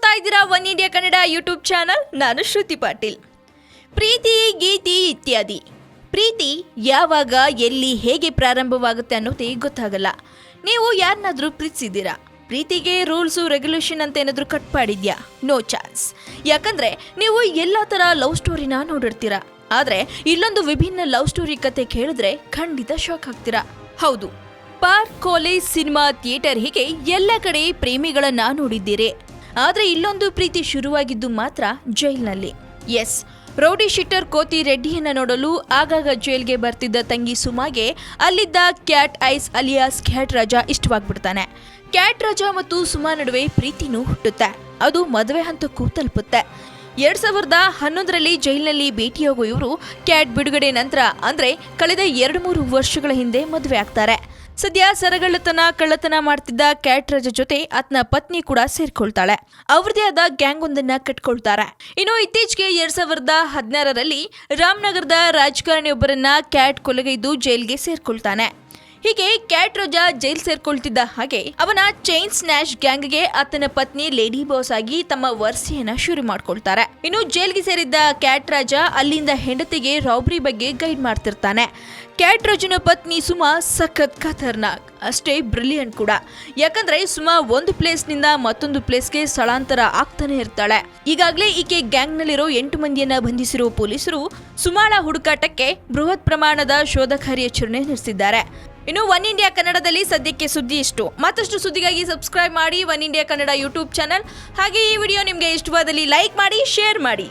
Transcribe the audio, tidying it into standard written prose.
ನೋಡ್ತಾ ಇದ್ದೀರಾ one India Kannada YouTube channel. ನಾನು ಶ್ರುತಿ ಪಾಟೀಲ್. ಪ್ರೀತಿ, ಗೀತಿ ಇತ್ಯಾದಿ. ಪ್ರೀತಿ ಯಾವಾಗ, ಎಲ್ಲಿ, ಹೇಗೆ ಪ್ರಾರಂಭವಾಗುತ್ತೆ ಅನ್ನೋದೇ ಗೊತ್ತಾಗಲ್ಲ. ನೀವು ಯಾರನ್ನಾದ್ರೂ ಪ್ರೀತಿಸಿದ್ದೀರಾ? ಪ್ರೀತಿಗೆ ರೂಲ್ಸು ರೆಗ್ಯುಲೇಷನ್ ಅಂತ ಏನಾದರೂ ಕಟ್ ಮಾಡಿದ್ಯಾ? No chance. ಯಾಕಂದ್ರೆ ನೀವು ಎಲ್ಲ ಥರ ಲವ್ ಸ್ಟೋರಿನ ನೋಡಿರ್ತೀರಾ. ಆದರೆ ಇಲ್ಲೊಂದು ವಿಭಿನ್ನ ಲವ್ ಸ್ಟೋರಿ ಕತೆ ಕೇಳಿದ್ರೆ ಖಂಡಿತ ಶಾಕ್ ಆಗ್ತೀರಾ. ಹೌದು, ಪಾರ್ಕ್, ಕಾಲೇಜ್, ಸಿನಿಮಾ, ಥಿಯೇಟರ್ ಹೀಗೆ ಎಲ್ಲ ಕಡೆ ಪ್ರೇಮಿಗಳನ್ನ ನೋಡಿದ್ದೀರಿ. ಆದ್ರೆ ಇಲ್ಲೊಂದು ಪ್ರೀತಿ ಶುರುವಾಗಿದ್ದು ಮಾತ್ರ ಜೈಲ್ನಲ್ಲಿ. ಎಸ್, ರೌಡಿ ಶೀಟರ್ ಕೋತಿ ರೆಡ್ಡಿಯನ್ನ ನೋಡಲು ಆಗಾಗ ಜೈಲ್ಗೆ ಬರ್ತಿದ್ದ ತಂಗಿ ಸುಮಾಗೆ ಅಲ್ಲಿದ್ದ ಕ್ಯಾಟ್ ಐಸ್ ಅಲಿಯಾಸ್ ಕ್ಯಾಟ್ ರಾಜ ಇಷ್ಟವಾಗ್ಬಿಡ್ತಾನೆ. ಕ್ಯಾಟ್ ರಾಜ ಮತ್ತು ಸುಮಾ ನಡುವೆ ಪ್ರೀತಿನೂ ಹುಟ್ಟುತ್ತೆ. ಅದು ಮದುವೆ ಹಂತಕ್ಕೂ ತಲುಪುತ್ತೆ. 2011ರಲ್ಲಿ ಜೈಲಿನಲ್ಲಿ ಭೇಟಿಯಾಗೋ ಇವರು ಕ್ಯಾಟ್ ಬಿಡುಗಡೆ ನಂತರ ಅಂದ್ರೆ ಕಳೆದ 2-3 ವರ್ಷಗಳ ಹಿಂದೆ ಮದುವೆ ಆಗ್ತಾರೆ. ಸದ್ಯ ಸರಗಳ್ಳತನ, ಕಳ್ಳತನ ಮಾಡ್ತಿದ್ದ ಕ್ಯಾಟ್ ರಾಜ ಜೊತೆ ಆತನ ಪತ್ನಿ ಕೂಡ ಸೇರ್ಕೊಳ್ತಾಳೆ. ಅವ್ರದೇ ಆದ ಗ್ಯಾಂಗ್ ಒಂದನ್ನ ಕಟ್ಕೊಳ್ತಾರೆ. ಇನ್ನು ಇತ್ತೀಚೆಗೆ 2016ರಲ್ಲಿ ರಾಮನಗರದ ರಾಜಕಾರಣಿಯೊಬ್ಬರನ್ನ ಕ್ಯಾಟ್ ಕೊಲೆಗೈದು ಜೈಲ್ಗೆ ಸೇರ್ಕೊಳ್ತಾನೆ. ಹೀಗೆ ಕ್ಯಾಟ್ ರಾಜ ಜೈಲ್ ಸೇರ್ಕೊಳ್ತಿದ್ದ ಹಾಗೆ ಅವನ ಚೈನ್ ಸ್ನ್ಯಾಶ್ ಗ್ಯಾಂಗ್ಗೆ ಆತನ ಪತ್ನಿ ಲೇಡಿ ಬಾಸ್ ಆಗಿ ತಮ್ಮ ವರ್ಸಿಯನ್ನ ಶುರು ಮಾಡ್ಕೊಳ್ತಾರೆ. ಇನ್ನು ಜೈಲ್ಗೆ ಸೇರಿದ್ದ ಕ್ಯಾಟ್ ರಾಜ ಅಲ್ಲಿಂದ ಹೆಂಡತಿಗೆ ರಾಬರಿ ಬಗ್ಗೆ ಗೈಡ್ ಮಾಡ್ತಿರ್ತಾನೆ. ಕ್ಯಾಟ್ ರಾಜನ ಪತ್ನಿ ಸುಮಾ ಸಖತ್ ಖತರ್ನಾಕ್, ಅಷ್ಟೇ ಬ್ರಿಲಿಯಂಟ್ ಕೂಡ. ಯಾಕಂದ್ರೆ ಸುಮಾ ಒಂದು ಪ್ಲೇಸ್ ನಿಂದ ಮತ್ತೊಂದು ಪ್ಲೇಸ್ಗೆ ಸ್ಥಳಾಂತರ ಆಗ್ತಾನೆ ಇರ್ತಾಳೆ. ಈಗಾಗಲೇ ಈಕೆ ಗ್ಯಾಂಗ್ ನಲ್ಲಿರೋ 8 ಮಂದಿಯನ್ನ ಬಂಧಿಸಿರೋ ಪೊಲೀಸರು ಸುಮಾಳ ಹುಡುಕಾಟಕ್ಕೆ ಬೃಹತ್ ಪ್ರಮಾಣದ ಶೋಧ ಕಾರ್ಯಾಚರಣೆ ನಡೆಸಿದ್ದಾರೆ. ಇನ್ನು ಒನ್ ಇಂಡಿಯಾ ಕನ್ನಡದಲ್ಲಿ ಸದ್ಯಕ್ಕೆ ಸುದ್ದಿ ಇಷ್ಟು. ಮತ್ತಷ್ಟು ಸುದ್ದಿಗಾಗಿ ಸಬ್ಸ್ಕ್ರೈಬ್ ಮಾಡಿ one India Kannada YouTube channel. ಹಾಗೆ ಈ ವಿಡಿಯೋ ನಿಮಗೆ ಇಷ್ಟವಾದಲ್ಲಿ ಲೈಕ್ ಮಾಡಿ, ಶೇರ್ ಮಾಡಿ.